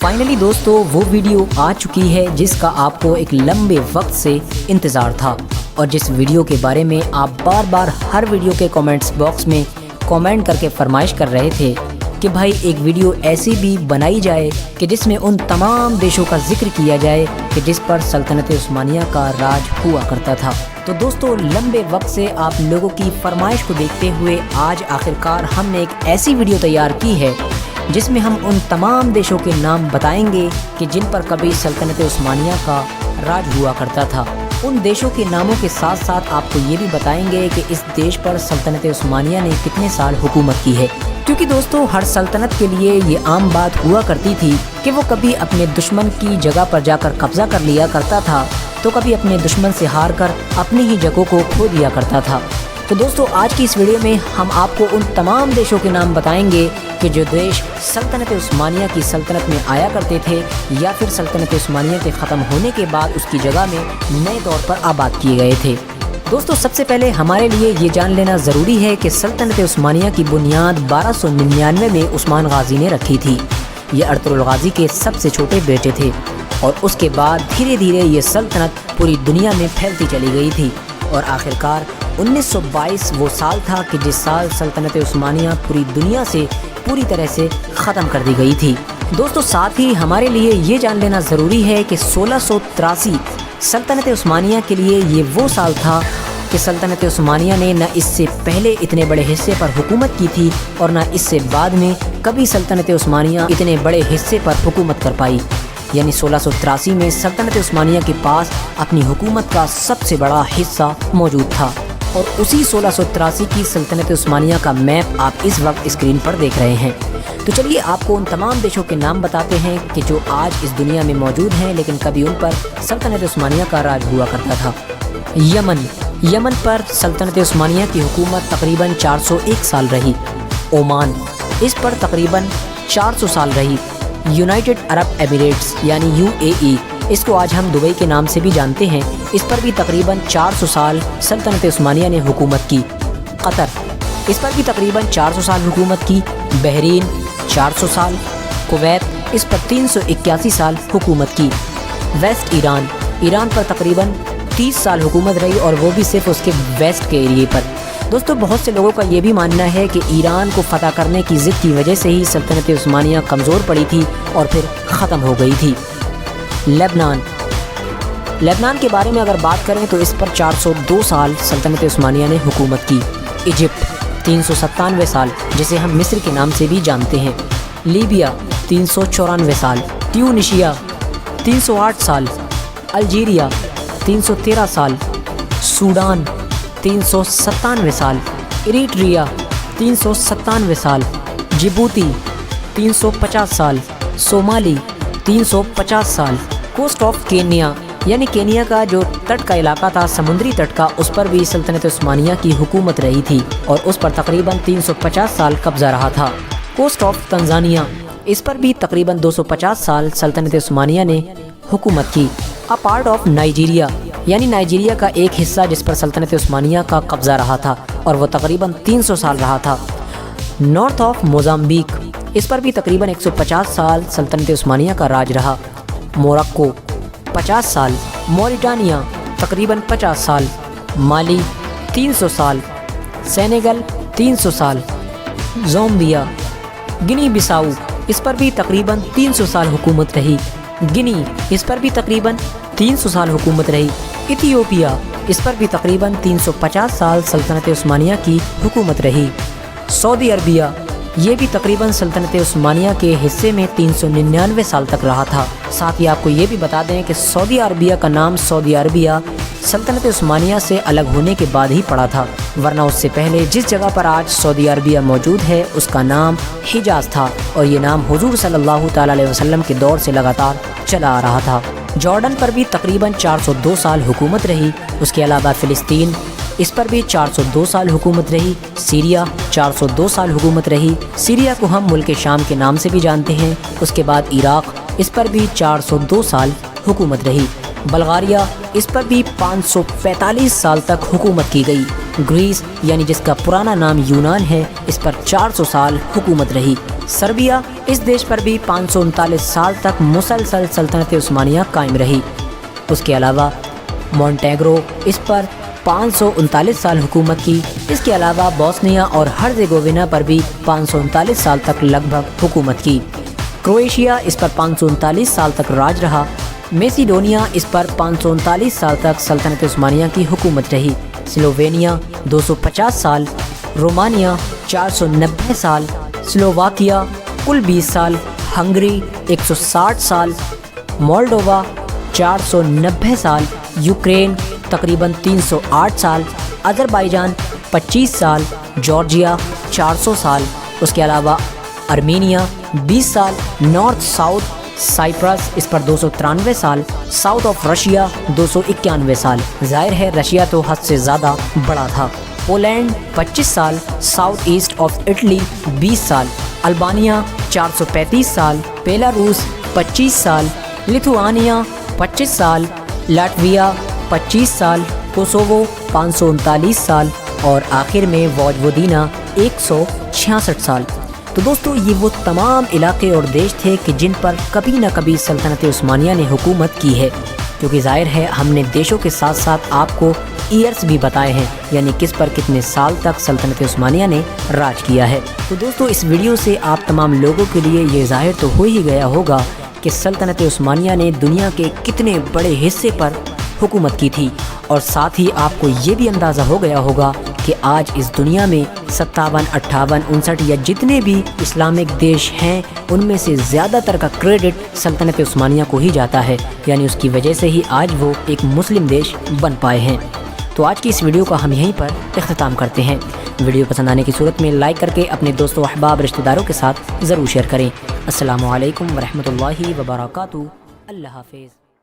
Finally دوستو وہ video آ چکی ہے جس کا آپ کو ایک لمبے وقت سے انتظار تھا، اور جس ویڈیو کے بارے میں آپ بار بار ہر ویڈیو کے کومنٹس باکس میں کومنٹ کر کے فرمائش کر رہے تھے کہ بھائی ایک ویڈیو ایسی بھی بنائی جائے کہ جس میں ان تمام دیشوں کا ذکر کیا جائے کہ جس پر سلطنت عثمانیہ کا راج ہوا کرتا تھا۔ تو دوستو لمبے وقت سے آپ لوگوں کی فرمائش کو دیکھتے ہوئے آج آخرکار ہم نے ایک ایسی ویڈیو تیار کی ہے جس میں ہم ان تمام دیشوں کے نام بتائیں گے کہ جن پر کبھی سلطنت عثمانیہ کا راج ہوا کرتا تھا۔ ان دیشوں کے ناموں کے ساتھ ساتھ آپ کو یہ بھی بتائیں گے کہ اس دیش پر سلطنت عثمانیہ نے کتنے سال حکومت کی ہے، کیونکہ دوستو ہر سلطنت کے لیے یہ عام بات ہوا کرتی تھی کہ وہ کبھی اپنے دشمن کی جگہ پر جا کر قبضہ کر لیا کرتا تھا تو کبھی اپنے دشمن سے ہار کر اپنی ہی جگہوں کو کھو دیا کرتا تھا۔ تو دوستو آج کی اس ویڈیو میں ہم آپ کو ان تمام دیشوں کے نام بتائیں گے کہ جو دیش سلطنت عثمانیہ کی سلطنت میں آیا کرتے تھے یا پھر سلطنت عثمانیہ کے ختم ہونے کے بعد اس کی جگہ میں نئے طور پر آباد کیے گئے تھے۔ دوستو سب سے پہلے ہمارے لیے یہ جان لینا ضروری ہے کہ سلطنت عثمانیہ کی بنیاد 1299 میں عثمان غازی نے رکھی تھی۔ یہ ارطغرل غازی کے سب سے چھوٹے بیٹے تھے، اور اس کے بعد دھیرے دھیرے یہ سلطنت پوری دنیا میں پھیلتی چلی گئی تھی، اور آخرکار 1922 وہ سال تھا کہ جس سال سلطنت عثمانیہ پوری دنیا سے پوری طرح سے ختم کر دی گئی تھی۔ دوستو ساتھ ہی ہمارے لیے یہ جان لینا ضروری ہے کہ 1683 سلطنت عثمانیہ کے لیے یہ وہ سال تھا کہ سلطنت عثمانیہ نے نہ اس سے پہلے اتنے بڑے حصے پر حکومت کی تھی اور نہ اس سے بعد میں کبھی سلطنت عثمانیہ اتنے بڑے حصے پر حکومت کر پائی۔ یعنی 1683 میں سلطنت عثمانیہ کے پاس اپنی حکومت کا سب سے بڑا حصہ موجود تھا، اور اسی 1683 کی سلطنت عثمانیہ کا میپ آپ اس وقت اسکرین پر دیکھ رہے ہیں۔ تو چلیے آپ کو ان تمام دیشوں کے نام بتاتے ہیں کہ جو آج اس دنیا میں موجود ہیں لیکن کبھی ان پر سلطنت عثمانیہ کا راج ہوا کرتا تھا۔ یمن پر سلطنت عثمانیہ کی حکومت تقریباً 401 سال رہی۔ عمان اس پر تقریباً 400 سال رہی۔ یونائٹڈ عرب ایمریٹس یعنی UAE، اس کو آج ہم دبئی کے نام سے بھی جانتے ہیں، اس پر بھی تقریباً 400 سال سلطنت عثمانیہ نے حکومت کی۔ قطر اس پر بھی تقریباً 400 سال حکومت کی۔ بحرین 400 سال۔ کویت اس پر 381 سال حکومت کی۔ ویسٹ ایران پر تقریباً 30 سال حکومت رہی، اور وہ بھی صرف اس کے ویسٹ کے ایریے پر۔ دوستو بہت سے لوگوں کا یہ بھی ماننا ہے کہ ایران کو فتح کرنے کی ضد کی وجہ سے ہی سلطنت عثمانیہ کمزور پڑی تھی اور پھر ختم ہو گئی تھی۔ لبنان کے بارے میں اگر بات کریں تو اس پر 402 سال سلطنت عثمانیہ نے حکومت کی۔ ایجپٹ 397 سال، جسے ہم مصر کے نام سے بھی جانتے ہیں۔ لیبیا 394 سال۔ ٹیونشیا 308 سال۔ الجیریا 313 سال۔ سوڈان 397 سال۔ اریٹریا 397 سال۔ جبوتی 350 سال۔ صومالی 350 سال۔ کوسٹ آف کینیا یعنی کینیا کا جو تٹ کا علاقہ تھا، سمندری تٹ کا، اس پر بھی سلطنت عثمانیہ کی حکومت رہی تھی، اور اس پر تقریباً 350 سال قبضہ رہا تھا۔ کوسٹ آف تنزانیہ اس پر بھی تقریباً 250 سال سلطنت عثمانیہ نے حکومت کی۔ ا پارٹ آف نائجیریا یعنی نائجیریا کا ایک حصہ جس پر سلطنت عثمانیہ کا قبضہ رہا تھا، اور وہ تقریباً 300 سال رہا تھا۔ نارتھ آف موزمبیق اس پر بھی تقریباً 150 سال سلطنت عثمانیہ کا راج رہا۔ موراکو 50 سال۔ موریٹانیہ تقریباً 50 سال۔ مالی 300 سال۔ سینیگل 300 سال۔ زامبیا گنی بساؤ اس پر بھی تقریباً 300 سال حکومت رہی۔ گنی اس پر بھی تقریباً 300 سال حکومت رہی۔ ایتھیوپیا اس پر بھی تقریباً 350 سال سلطنت عثمانیہ کی حکومت رہی۔ سعودی عربیہ یہ بھی تقریباً سلطنت عثمانیہ کے حصے میں 399 سال تک رہا تھا۔ ساتھ ہی آپ کو یہ بھی بتا دیں کہ سعودی عربیہ کا نام سعودی عربیہ سلطنت عثمانیہ سے الگ ہونے کے بعد ہی پڑا تھا، ورنہ اس سے پہلے جس جگہ پر آج سعودی عربیہ موجود ہے اس کا نام حجاز تھا، اور یہ نام حضور صلی اللہ تعالیٰ علیہ وسلم کے دور سے لگاتار چلا آ رہا تھا۔ جارڈن پر بھی تقریباً 402 سال حکومت رہی۔ اس کے علاوہ فلسطین اس پر بھی 402 سال حکومت رہی۔ سیریا 402 سال حکومت رہی۔ سیریا کو ہم ملک شام کے نام سے بھی جانتے ہیں۔ اس کے بعد عراق اس پر بھی 402 سال حکومت رہی۔ بلغاریہ اس پر بھی 545 سال تک حکومت کی گئی۔ گریس یعنی جس کا پرانا نام یونان ہے، اس پر 400 سال حکومت رہی۔ سربیا، اس دیش پر بھی 539 سال تک مسلسل سلطنت عثمانیہ قائم رہی۔ اس کے علاوہ مونٹیگرو، اس پر 539 سال حکومت کی۔ اس کے علاوہ بوسنیا اور ہرزیگووینا پر بھی 539 سال تک لگ بھگ حکومت کی۔ کروئیشیا، اس پر 539 سال تک راج رہا۔ میسیڈونیا، اس پر 539 سال تک سلطنت عثمانیہ کی حکومت رہی۔ سلووینیا 250 سال، رومانیا 490 سال، سلوواکیا کل 20 سال، ہنگری 160 سال، مولڈووا 490 سال، یوکرین تقریباً 308 سال، آذربائیجان 25 سال، جارجیا 400 سال۔ اس کے علاوہ ارمینیا 20 سال، نارتھ ساؤتھ سائپرس، اس پر 293 سال، ساؤتھ آف رشیا 291 سال۔ ظاہر ہے رشیا تو حد سے زیادہ بڑا تھا۔ پولینڈ 25 سال، ساؤتھ ایسٹ آف اٹلی 20 سال، البانیا 435 سال، بیلاروس 25 سال، لتھوانیا 25 سال، لاٹویا 25 سال، کوسوو 539 سال اور آخر میں ووجودینا 166 سال۔ تو دوستو یہ وہ تمام علاقے اور دیش تھے کہ جن پر کبھی نہ کبھی سلطنت عثمانیہ نے حکومت کی ہے، کیونکہ ظاہر ہے ہم نے دیشوں کے ساتھ ساتھ آپ کو ایئرز بھی بتائے ہیں، یعنی کس پر کتنے سال تک سلطنت عثمانیہ نے راج کیا ہے۔ تو دوستو اس ویڈیو سے آپ تمام لوگوں کے لیے یہ ظاہر تو ہو ہی گیا ہوگا کہ سلطنت عثمانیہ نے دنیا کے کتنے بڑے حصے پر حکومت کی تھی، اور ساتھ ہی آپ کو یہ بھی اندازہ ہو گیا ہوگا کہ آج اس دنیا میں 57، 58، 59 یا جتنے بھی اسلامک دیش ہیں ان میں سے زیادہ تر کا کریڈٹ سلطنت عثمانیہ کو ہی جاتا ہے، یعنی اس کی وجہ سے ہی آج وہ ایک مسلم دیش بن پائے ہیں۔ تو آج کی اس ویڈیو کا ہم یہیں پر اختتام کرتے ہیں۔ ویڈیو پسند آنے کی صورت میں لائک کر کے اپنے دوستوں، احباب، رشتہ داروں کے ساتھ ضرور شیئر کریں۔ السلام علیکم ورحمۃ اللہ وبرکاتہ۔ اللہ حافظ۔